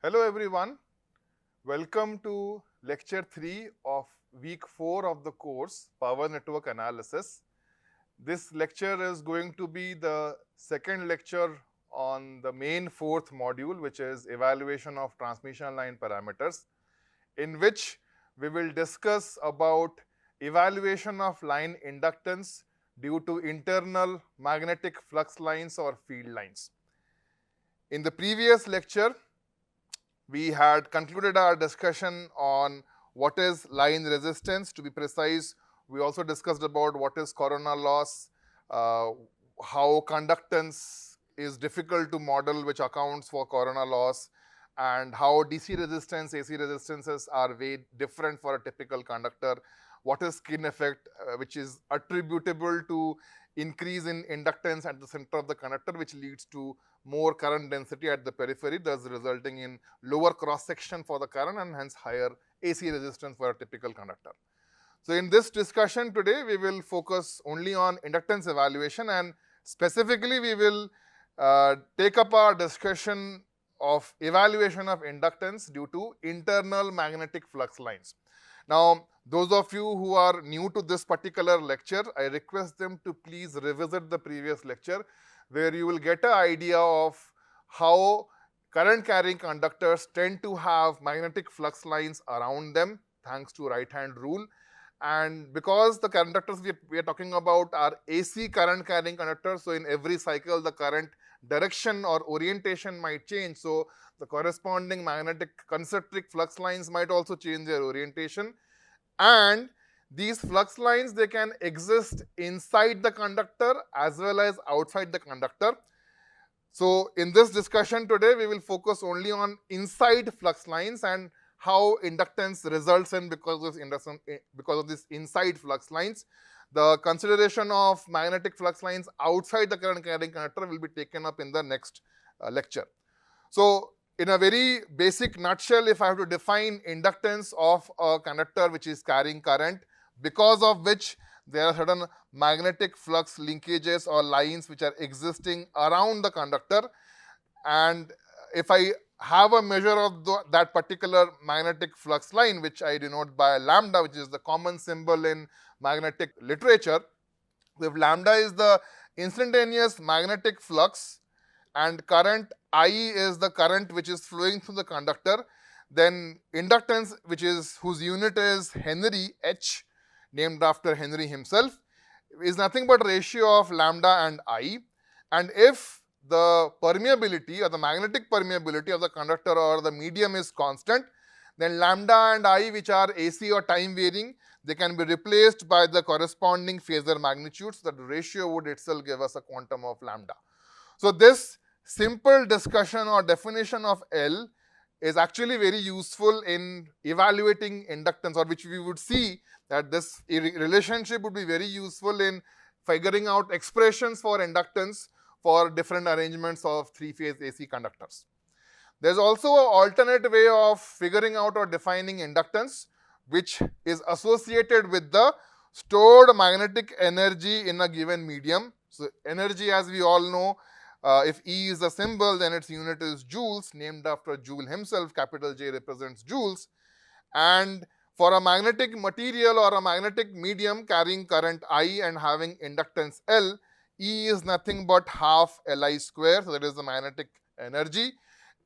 Hello everyone, welcome to lecture 3 of week 4 of the course Power Network Analysis. This lecture is going to be the second lecture on the main fourth module, which is evaluation of transmission line parameters, in which we will discuss about evaluation of line inductance due to internal magnetic flux lines or field lines. In the previous lecture, we had concluded our discussion on what is line resistance. To be precise, we also discussed about what is corona loss, how conductance is difficult to model, which accounts for corona loss, and how DC resistance, AC resistances are way different for a typical conductor. What is skin effect, which is attributable to increase in inductance at the center of the conductor, which leads to more current density at the periphery, thus resulting in lower cross section for the current and hence higher AC resistance for a typical conductor. So in this discussion today, we will focus only on inductance evaluation, and specifically we will take up our discussion of evaluation of inductance due to internal magnetic flux lines. Now, those of you who are new to this particular lecture, I request them to please revisit the previous lecture, where you will get an idea of how current carrying conductors tend to have magnetic flux lines around them thanks to right hand rule. And because the conductors we are talking about are AC current carrying conductors, so in every cycle the current direction or orientation might change. So the corresponding magnetic concentric flux lines might also change their orientation. And these flux lines, they can exist inside the conductor as well as outside the conductor. So in this discussion today, we will focus only on inside flux lines and how inductance results in because of this inside flux lines. The consideration of magnetic flux lines outside the current carrying conductor will be taken up in the next lecture. So in a very basic nutshell, if I have to define inductance of a conductor which is carrying current, because of which there are certain magnetic flux linkages or lines which are existing around the conductor, and if I have a measure of that particular magnetic flux line, which I denote by lambda, which is the common symbol in magnetic literature. If lambda is the instantaneous magnetic flux and current I is the current which is flowing through the conductor, then inductance, whose unit is Henry, H, named after Henry himself, is nothing but ratio of lambda and I. And if the permeability or the magnetic permeability of the conductor or the medium is constant, then lambda and I, which are AC or time varying, they can be replaced by the corresponding phasor magnitudes. That ratio would itself give us a quantum of lambda. So this simple discussion or definition of L is actually very useful in evaluating inductance, or which we would see that this relationship would be very useful in figuring out expressions for inductance for different arrangements of three-phase AC conductors. There's also an alternate way of figuring out or defining inductance, which is associated with the stored magnetic energy in a given medium. So energy, as we all know, if E is a symbol, then its unit is joules, named after Joule himself. Capital J represents joules. And for a magnetic material or a magnetic medium carrying current I and having inductance L, E is nothing but half Li square, so that is the magnetic energy.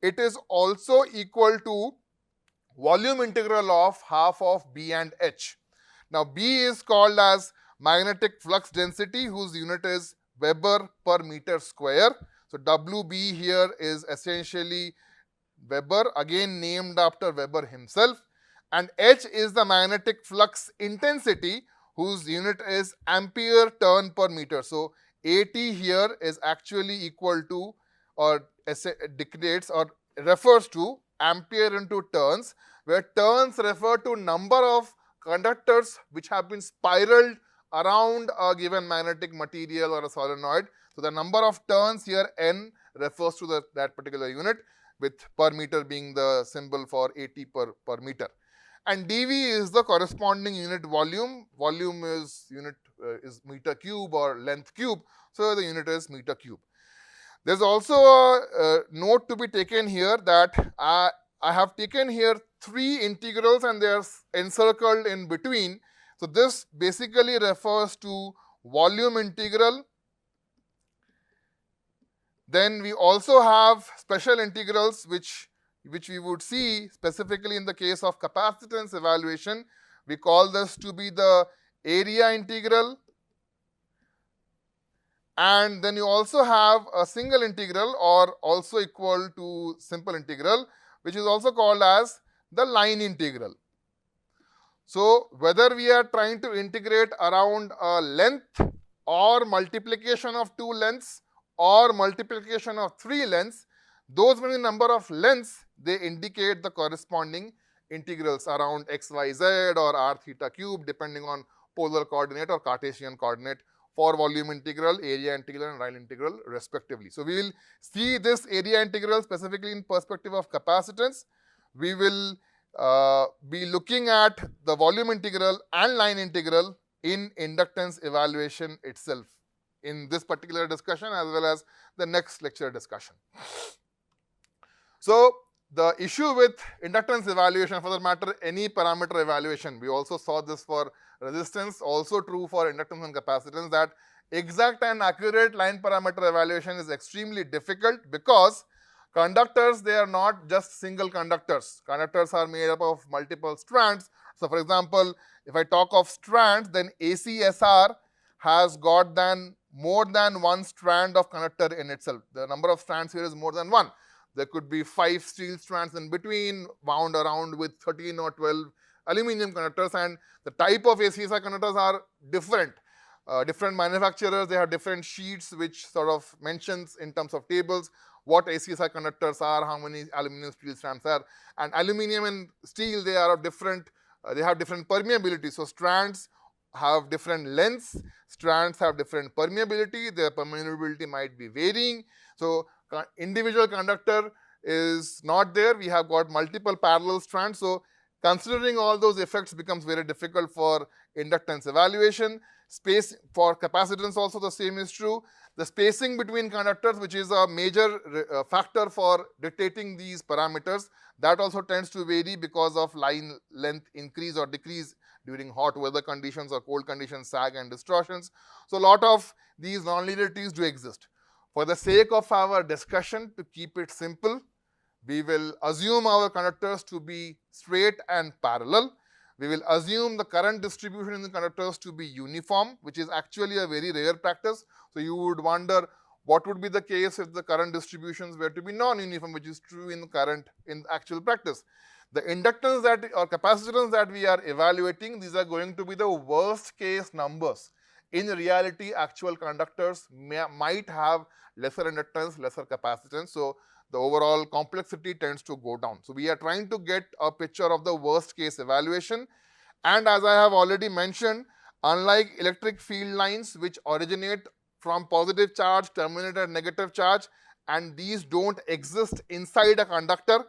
It is also equal to volume integral of half of B and H. Now B is called as magnetic flux density, whose unit is Weber per meter square. So WB here is essentially Weber, again named after Weber himself. And H is the magnetic flux intensity, whose unit is ampere turn per meter. So AT here is actually equal to, or dictates or refers to ampere into turns, where turns refer to number of conductors which have been spiraled around a given magnetic material or a solenoid. So the number of turns here, N, refers to that particular unit, with per meter being the symbol for AT per meter. And dV is the corresponding unit volume. Volume is meter cube or length cube, so the unit is meter cube. There's also a note to be taken here that I have taken here 3 integrals and they are encircled in between. So this basically refers to volume integral. Then we also have special integrals which we would see specifically in the case of capacitance evaluation. We call this to be the area integral. And then you also have a single integral or also equal to simple integral, which is also called as the line integral. So whether we are trying to integrate around a length or multiplication of 2 lengths or multiplication of 3 lengths, those many number of lengths, they indicate the corresponding integrals around x, y, z or r theta cube depending on polar coordinate or Cartesian coordinate for volume integral, area integral and line integral respectively. So we will see this area integral specifically in perspective of capacitance. We will be looking at the volume integral and line integral in inductance evaluation itself in this particular discussion as well as the next lecture discussion. So the issue with inductance evaluation, for that matter any parameter evaluation, we also saw this for resistance, also true for inductance and capacitance, that exact and accurate line parameter evaluation is extremely difficult because conductors, they are not just single conductors. Conductors are made up of multiple strands. So for example, if I talk of strands, then ACSR has got more than one strand of conductor in itself. The number of strands here is more than one. There could be 5 steel strands in between, wound around with 13 or 12 aluminum conductors, and the type of ACSR conductors are different. Different manufacturers, they have different sheets which sort of mentions in terms of tables what ACSR conductors are, how many aluminum steel strands are, and aluminum and steel, they are of different, they have different permeability. So strands have different lengths, strands have different permeability, their permeability might be varying. So individual conductor is not there, we have got multiple parallel strands. So considering all those effects becomes very difficult for inductance evaluation. Space for capacitance also the same is true. The spacing between conductors, which is a major factor for dictating these parameters, that also tends to vary because of line length increase or decrease during hot weather conditions or cold conditions, sag and distortions. So a lot of these nonlinearities do exist. For the sake of our discussion, to keep it simple, we will assume our conductors to be straight and parallel. We will assume the current distribution in the conductors to be uniform, which is actually a very rare practice. So you would wonder what would be the case if the current distributions were to be non-uniform, which is true in actual practice. The inductance that or capacitance that we are evaluating, these are going to be the worst case numbers. In reality, actual conductors might have lesser inductance, lesser capacitance. So the overall complexity tends to go down. So we are trying to get a picture of the worst case evaluation. And as I have already mentioned, unlike electric field lines which originate from positive charge, terminate at negative charge, and these don't exist inside a conductor.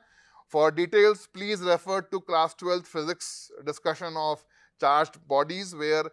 For details, please refer to class 12th physics discussion of charged bodies, where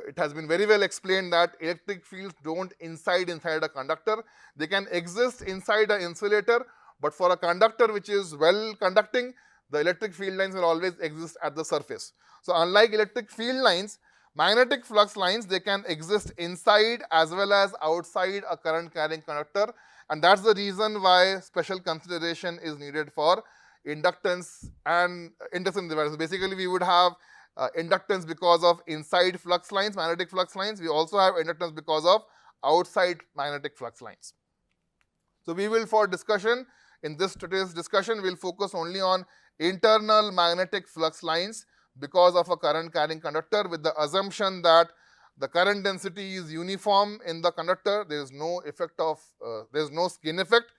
it has been very well explained that electric fields don't inside a conductor. They can exist inside an insulator, but for a conductor which is well conducting, the electric field lines will always exist at the surface. So unlike electric field lines, magnetic flux lines, they can exist inside as well as outside a current carrying conductor, and that's the reason why special consideration is needed for inductance and inductance devices. Basically, we would have inductance because of inside flux lines, magnetic flux lines. We also have inductance because of outside magnetic flux lines. So we will, for discussion, in today's discussion, we'll focus only on internal magnetic flux lines because of a current carrying conductor, with the assumption that the current density is uniform in the conductor. There is no effect of, there is no skin effect.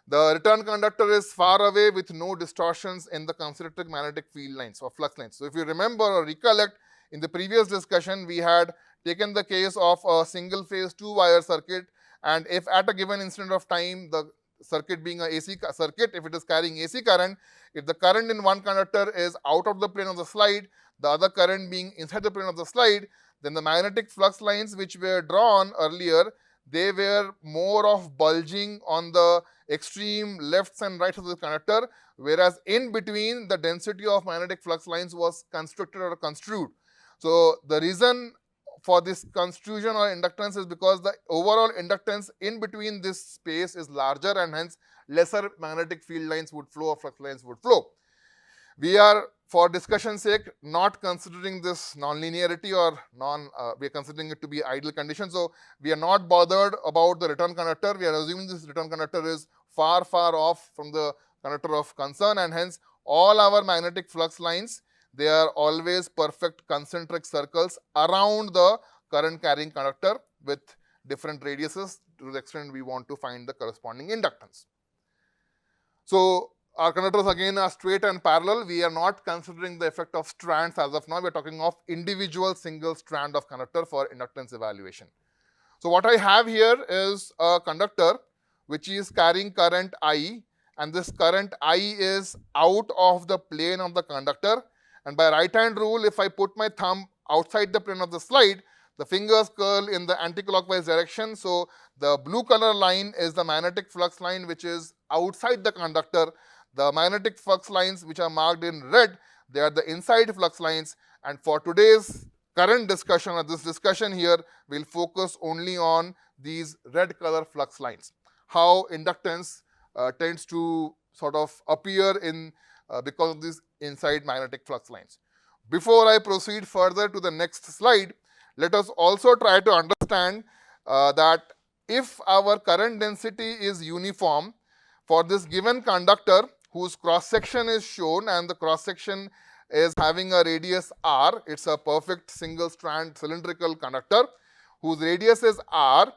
The return conductor is far away with no distortions in the concentric magnetic field lines or flux lines. So if you remember or recollect, in the previous discussion, we had taken the case of a single phase 2-wire circuit, and if at a given instant of time, the circuit being an AC circuit, if it is carrying AC current, if the current in one conductor is out of the plane of the slide, the other current being inside the plane of the slide, then the magnetic flux lines which were drawn earlier, they were more of bulging on the extreme lefts and rights of the conductor, whereas in between the density of magnetic flux lines was constricted or construed. So the reason for this construction or inductance is because the overall inductance in between this space is larger, and hence lesser magnetic field lines would flow or flux lines would flow. We are, for discussion's sake, not considering this nonlinearity or we are considering it to be ideal condition. So we are not bothered about the return conductor. We are assuming this return conductor is far off from the conductor of concern, and hence all our magnetic flux lines, they are always perfect concentric circles around the current carrying conductor with different radiuses to the extent we want to find the corresponding inductance. So our conductors again are straight and parallel. We are not considering the effect of strands as of now. We are talking of individual single strand of conductor for inductance evaluation. So what I have here is a conductor which is carrying current I, and this current I is out of the plane of the conductor. And by right hand rule, if I put my thumb outside the plane of the slide, the fingers curl in the anticlockwise direction. So the blue color line is the magnetic flux line which is outside the conductor. The magnetic flux lines which are marked in red, they are the inside flux lines. And for today's current discussion or this discussion here, we'll focus only on these red color flux lines. How inductance tends to sort of appear in because of these inside magnetic flux lines. Before I proceed further to the next slide, let us also try to understand that if our current density is uniform for this given conductor whose cross section is shown, and the cross section is having a radius r, it's a perfect single strand cylindrical conductor whose radius is r,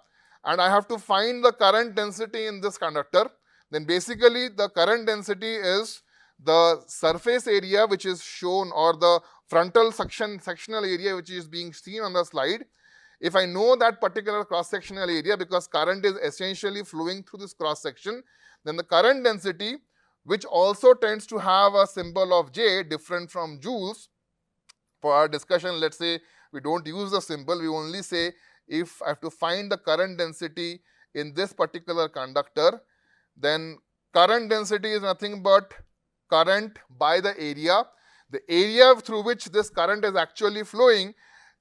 and I have to find the current density in this conductor, then basically the current density is the surface area which is shown, or the frontal sectional area which is being seen on the slide. If I know that particular cross-sectional area, because current is essentially flowing through this cross-section, then the current density, which also tends to have a symbol of J different from joules. For our discussion, let's say we don't use the symbol, we only say if I have to find the current density in this particular conductor, then current density is nothing but current by the area. The area through which this current is actually flowing,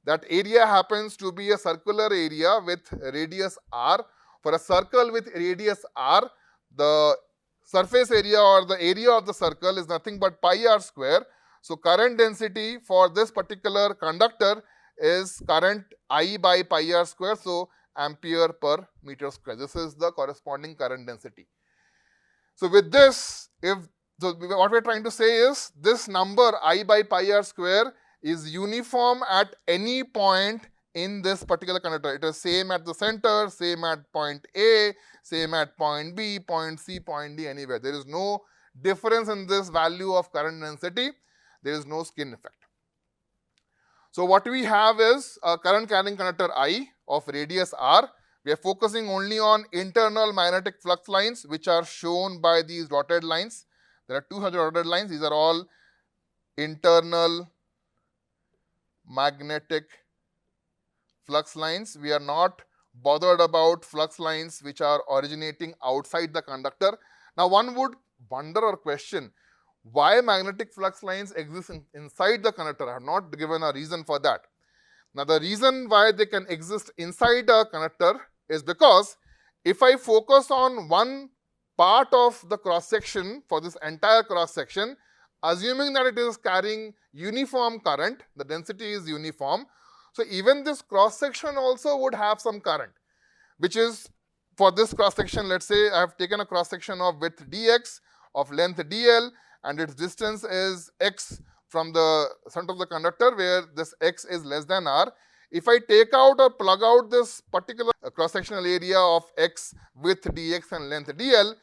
that area happens to be a circular area with radius r. For a circle with radius r, the surface area or the area of the circle is nothing but pi r square. So current density for this particular conductor is current I by pi r square, so ampere per meter square. This is the corresponding current density. So with this, so what we are trying to say is this number I by pi r square is uniform at any point in this particular conductor. It is same at the center, same at point A, same at point B, point C, point D, anywhere. There is no difference in this value of current density. There is no skin effect. So what we have is a current carrying conductor I of radius r. We are focusing only on internal magnetic flux lines which are shown by these dotted lines. There are 200 dotted lines. These are all internal magnetic flux lines. We are not bothered about flux lines which are originating outside the conductor. Now one would wonder or question why magnetic flux lines exist inside the conductor. I have not given a reason for that. Now the reason why they can exist inside a conductor is because if I focus on one part of the cross section for this entire cross section, assuming that it is carrying uniform current, the density is uniform, so even this cross section also would have some current, which is for this cross section, let's say I have taken a cross section of width dx, of length dl, and its distance is x from the center of the conductor, where this x is less than r. If I take out or plug out this particular cross-sectional area of x width dx and length dl,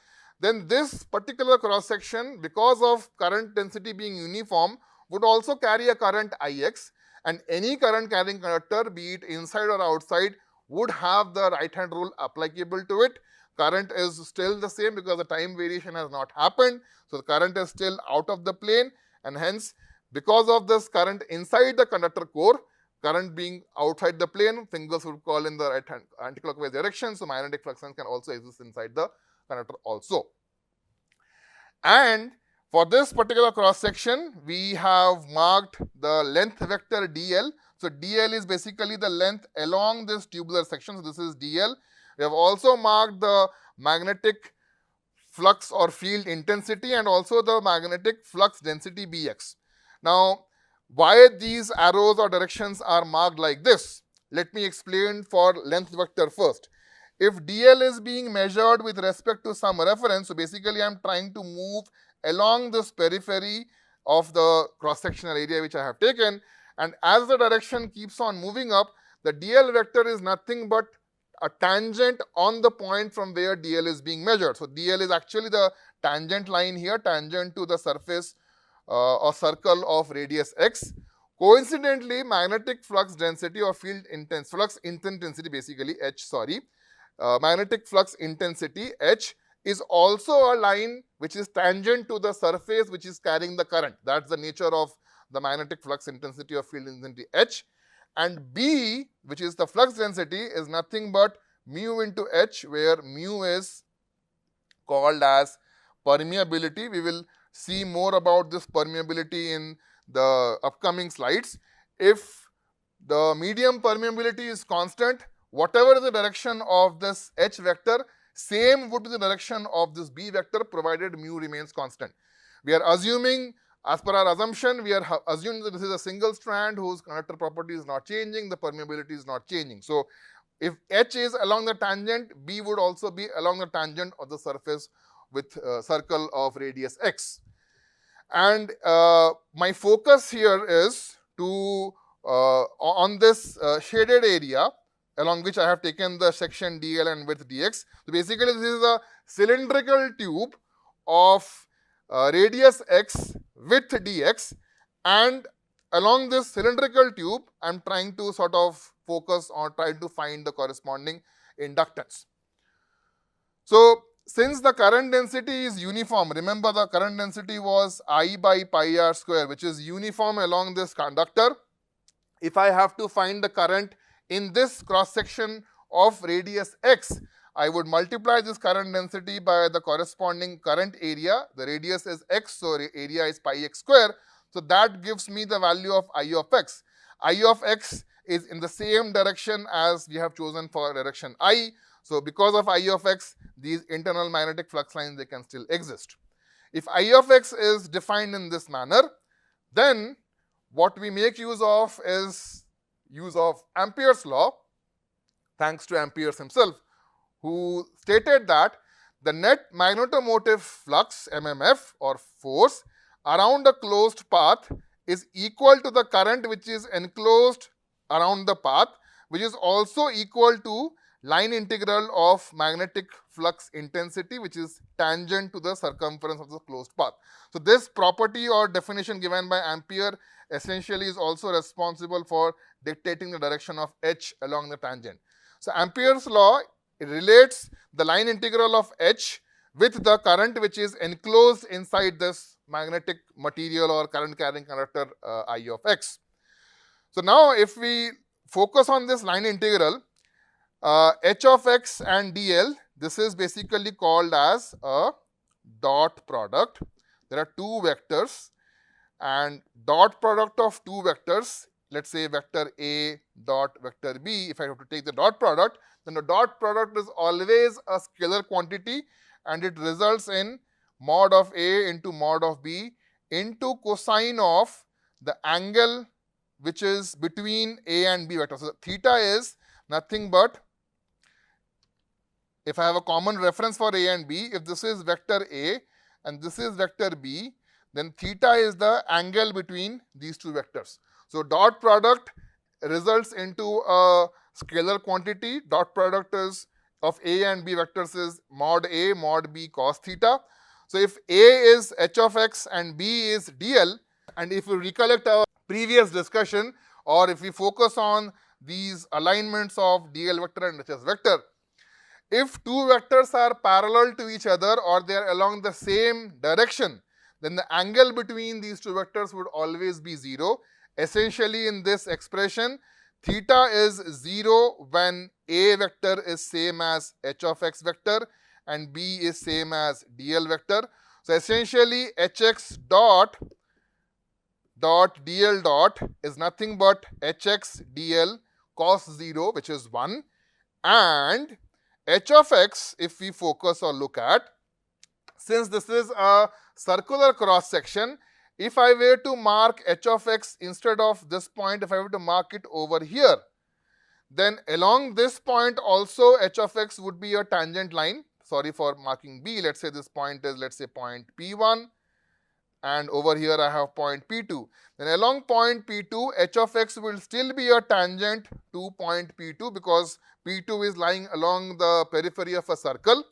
then this particular cross-section, because of current density being uniform, would also carry a current ix, and any current carrying conductor, be it inside or outside, would have the right-hand rule applicable to it. Current is still the same because the time variation has not happened, so the current is still out of the plane, and hence because of this current inside the conductor core, current being outside the plane, fingers would call in the right hand anticlockwise direction, so magnetic flux lines can also exist inside the conductor also. And for this particular cross section, we have marked the length vector dl. So dl is basically the length along this tubular section. So this is dl. We have also marked the magnetic flux or field intensity and also the magnetic flux density Bx. Now, why these arrows or directions are marked like this? Let me explain for length vector first. If dl is being measured with respect to some reference, so basically I am trying to move along this periphery of the cross-sectional area which I have taken, and as the direction keeps on moving up, the dl vector is nothing but a tangent on the point from where dl is being measured. So dl is actually the tangent line here, tangent to the surface or circle of radius x. Coincidentally, magnetic flux density or flux intensity basically h, magnetic flux intensity h is also a line which is tangent to the surface which is carrying the current. That's the nature of the magnetic flux intensity or field intensity h. And B, which is the flux density, is nothing but mu into h, where mu is called as permeability. We will see more about this permeability in the upcoming slides. If the medium permeability is constant, whatever is the direction of this h vector, same would be the direction of this b vector provided mu remains constant. We are assuming, as per our assumption, we are assuming that this is a single strand whose conductor property is not changing, the permeability is not changing. So if h is along the tangent, b would also be along the tangent of the surface with circle of radius x. And my focus here is to on this shaded area along which I have taken the section dl and width dx. So basically this is a cylindrical tube of radius x width dx, and along this cylindrical tube I am trying to sort of focus on trying to find the corresponding inductance. So since the current density is uniform, remember the current density was I by pi r square, which is uniform along this conductor. If I have to find the current in this cross section of radius x, I would multiply this current density by the corresponding current area. The radius is x, so area is pi x square. So that gives me the value of I of x. I of x is in the same direction as we have chosen for direction I. So because of I of x, these internal magnetic flux lines, they can still exist. If I of x is defined in this manner, then what we make use of is use of Ampere's law, thanks to Ampere himself, who stated that the net magnetomotive flux, MMF, or force around a closed path is equal to the current which is enclosed around the path, which is also equal to line integral of magnetic flux intensity, which is tangent to the circumference of the closed path. So this property or definition given by Ampere essentially is also responsible for dictating the direction of h along the tangent. So Ampere's law, it relates the line integral of h with the current which is enclosed inside this magnetic material or current carrying conductor I of x. So now if we focus on this line integral, h of x and dl, this is basically called as a dot product. There are two vectors, and dot product of two vectors, let's say vector A dot vector B, if I have to take the dot product, then the dot product is always a scalar quantity, and it results in mod of A into mod of B into cosine of the angle which is between A and B vector. So theta is nothing but, if I have a common reference for A and B, if this is vector A and this is vector B, then theta is the angle between these two vectors. So dot product results into a scalar quantity. Dot product is of A and B vectors is mod A mod B cos theta. So if A is h of x and B is dl, and if you recollect our previous discussion, or if we focus on these alignments of dl vector and hs vector, if two vectors are parallel to each other or they are along the same direction, then the angle between these two vectors would always be 0. Essentially in this expression, theta is 0 when A vector is same as h of x vector and B is same as dl vector. So essentially hx dot dl dot is nothing but hx dl cos 0, which is 1, and h of x, if we focus or look at, since this is a circular cross section, if I were to mark h of x instead of this point, if I were to mark it over here, then along this point also h of x would be a tangent line. Sorry for marking B. Let's say this point is, let's say, point P1, and over here I have point P2. Then along point P2, h of x will still be a tangent to point P2 because P2 is lying along the periphery of a circle,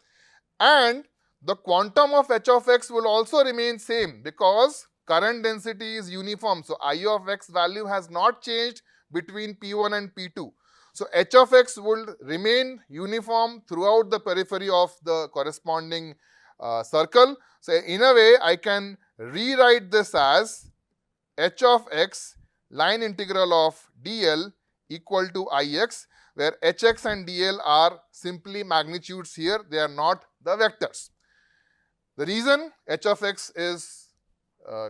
and the quantum of h of x will also remain same because current density is uniform. So I of x value has not changed between P1 and P2. So h of x will remain uniform throughout the periphery of the corresponding circle. So in a way, I can rewrite this as h of x line integral of dl equal to ix, where hx and dl are simply magnitudes here, they are not the vectors. The reason h of x is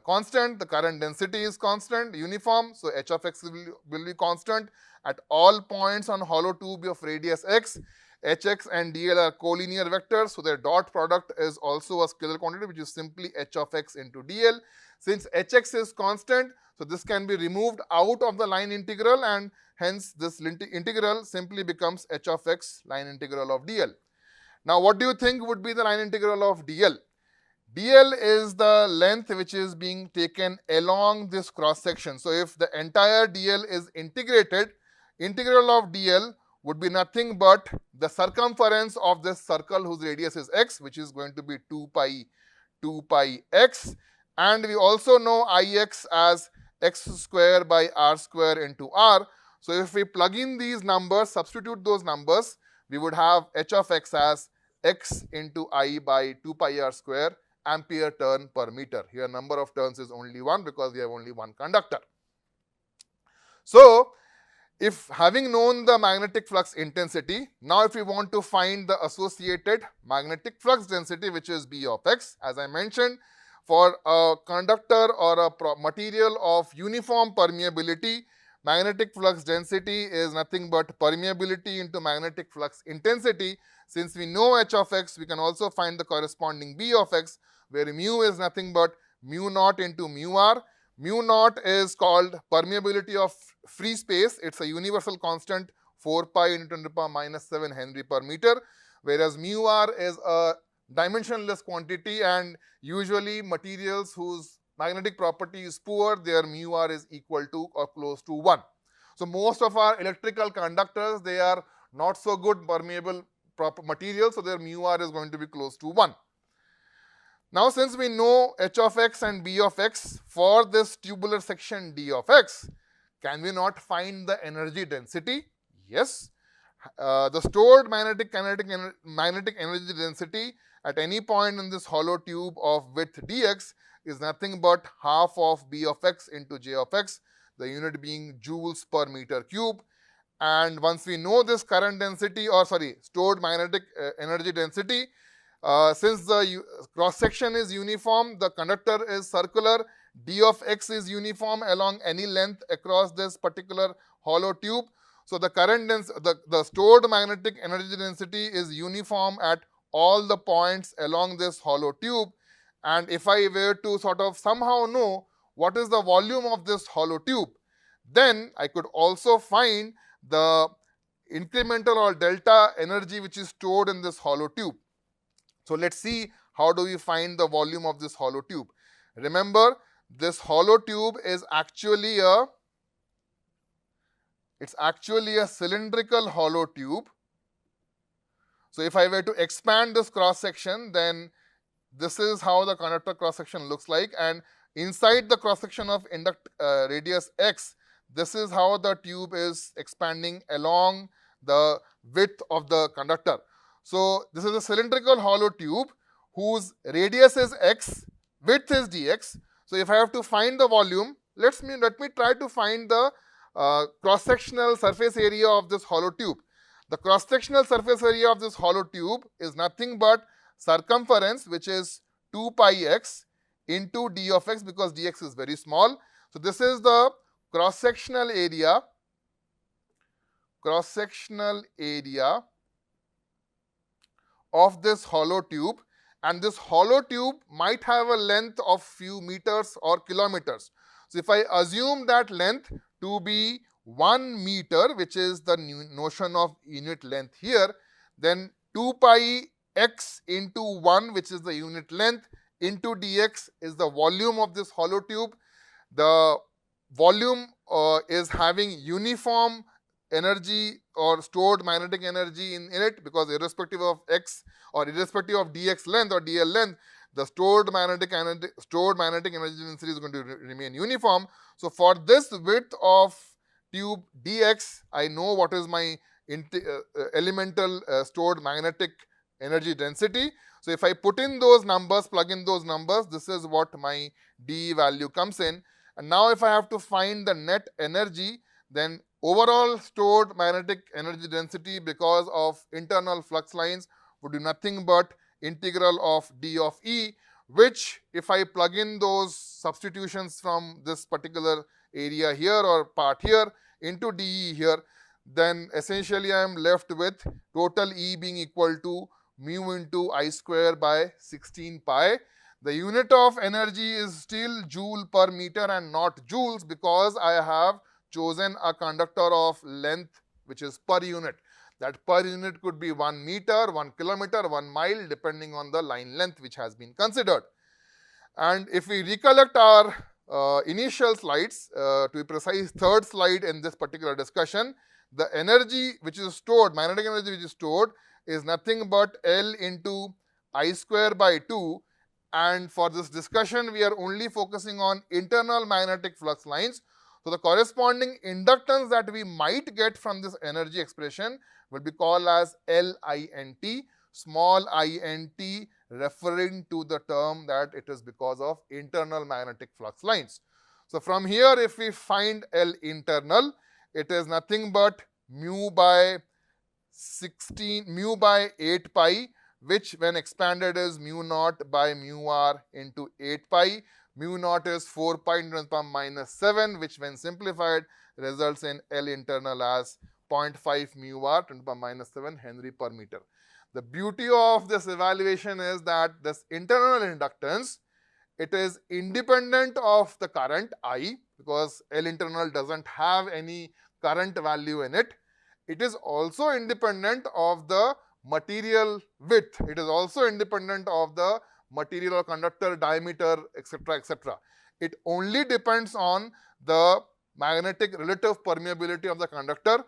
constant, the current density is constant, uniform, so h of x will be constant at all points on hollow tube of radius x. hx and dl are collinear vectors, so their dot product is also a scalar quantity, which is simply h of x into dl. Since hx is constant, so this can be removed out of the line integral, and hence this integral simply becomes h of x line integral of dl. Now what do you think would be the line integral of dl? dl is the length which is being taken along this cross section. So if the entire dl is integrated, integral of dl would be nothing but the circumference of this circle whose radius is x, which is going to be 2 pi x, and we also know ix as x square by r square into r. So if we plug in these numbers, substitute those numbers, we would have h of x as x into I by 2 pi r square ampere turn per meter. Here number of turns is only 1 because we have only one conductor. So if having known the magnetic flux intensity, now if we want to find the associated magnetic flux density, which is B of x, as I mentioned, for a conductor or a material of uniform permeability, magnetic flux density is nothing but permeability into magnetic flux intensity. Since we know h of x, we can also find the corresponding B of x, where mu is nothing but mu naught into mu r. Mu naught is called permeability of free space. It's a universal constant, 4 pi into 10 to the power minus 7 Henry per meter, whereas mu r is a dimensionless quantity, and usually materials whose magnetic property is poor, their mu r is equal to or close to 1. So most of our electrical conductors, they are not so good permeable materials, so their mu r is going to be close to 1. Now since we know h of x and b of x for this tubular section d of x, can we not find the energy density? Yes. The stored magnetic energy density at any point in this hollow tube of width dx is nothing but half of b of x into j of x, the unit being joules per meter cube. And once we know this current density, or stored magnetic energy density, since the cross section is uniform, the conductor is circular, d of x is uniform along any length across this particular hollow tube. So the the stored magnetic energy density is uniform at all the points along this hollow tube. And if I were to sort of somehow know what is the volume of this hollow tube, then I could also find the incremental or delta energy which is stored in this hollow tube. So let's see how do we find the volume of this hollow tube. Remember, this hollow tube is actually a cylindrical hollow tube. So if I were to expand this cross section, then this is how the conductor cross section looks like, and inside the cross section of radius x, this is how the tube is expanding along the width of the conductor. So this is a cylindrical hollow tube whose radius is x, width is dx. So if I have to find the volume, let me try to find the cross-sectional surface area of this hollow tube. The cross-sectional surface area of this hollow tube is nothing but circumference, which is 2 pi x into d of x, because dx is very small. So this is the cross-sectional area of this hollow tube, and this hollow tube might have a length of few meters or kilometers. So if I assume that length to be 1 meter, which is the notion of unit length here, then 2 pi x into 1, which is the unit length, into dx is the volume of this hollow tube. The volume is having uniform energy or stored magnetic energy in it, because irrespective of x or irrespective of dx length or dl length, the stored magnetic energy density is going to remain uniform. So for this width of tube dx, I know what is my elemental stored magnetic energy density. So if I put in those numbers, plug in those numbers, this is what my d value comes in. And now if I have to find the net energy, then overall stored magnetic energy density because of internal flux lines would be nothing but integral of d of E, which if I plug in those substitutions from this particular area here or part here into dE here, then essentially I am left with total E being equal to mu into I square by 16 pi. The unit of energy is still joule per meter and not joules, because I have chosen a conductor of length which is per unit. That per unit could be 1 meter, 1 kilometer, 1 mile, depending on the line length which has been considered. And if we recollect our initial slides, to be precise, third slide in this particular discussion, the energy which is stored, magnetic energy which is stored, is nothing but L into I square by 2. And for this discussion, we are only focusing on internal magnetic flux lines. So the corresponding inductance that we might get from this energy expression will be called as LINT, small int, referring to the term that it is because of internal magnetic flux lines. So from here, if we find L internal, it is nothing but mu by 8 pi, which when expanded is mu naught by mu r into 8 pi. Mu naught is 4 pi into 10 to the power minus 7, which when simplified results in L internal as 0.5 mu r 10 to the power minus 7 Henry per meter. The beauty of this evaluation is that this internal inductance, it is independent of the current I, because L internal doesn't have any current value in it. It is also independent of the material width. It is also independent of the material or conductor diameter, etc., etc. It only depends on the magnetic relative permeability of the conductor,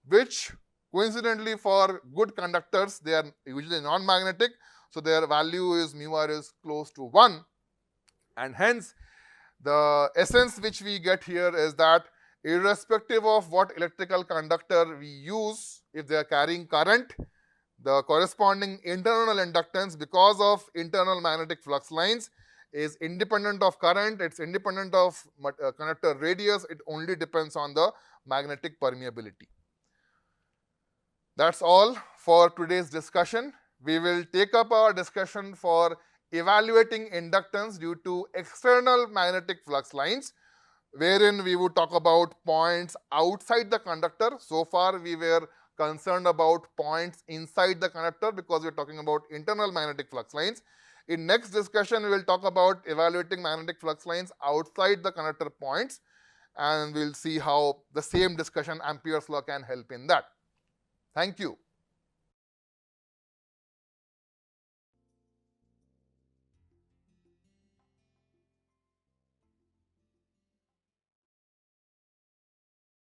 which coincidentally for good conductors, they are usually non-magnetic. So their value is mu r is close to 1. And hence, the essence which we get here is that irrespective of what electrical conductor we use, if they are carrying current, the corresponding internal inductance because of internal magnetic flux lines is independent of current, it's independent of conductor radius, it only depends on the magnetic permeability. That's all for today's discussion. We will take up our discussion for evaluating inductance due to external magnetic flux lines, wherein we would talk about points outside the conductor. So far we were concerned about points inside the conductor because we are talking about internal magnetic flux lines. In next discussion, we will talk about evaluating magnetic flux lines outside the conductor points, and we will see how the same discussion Ampere's law can help in that. Thank you.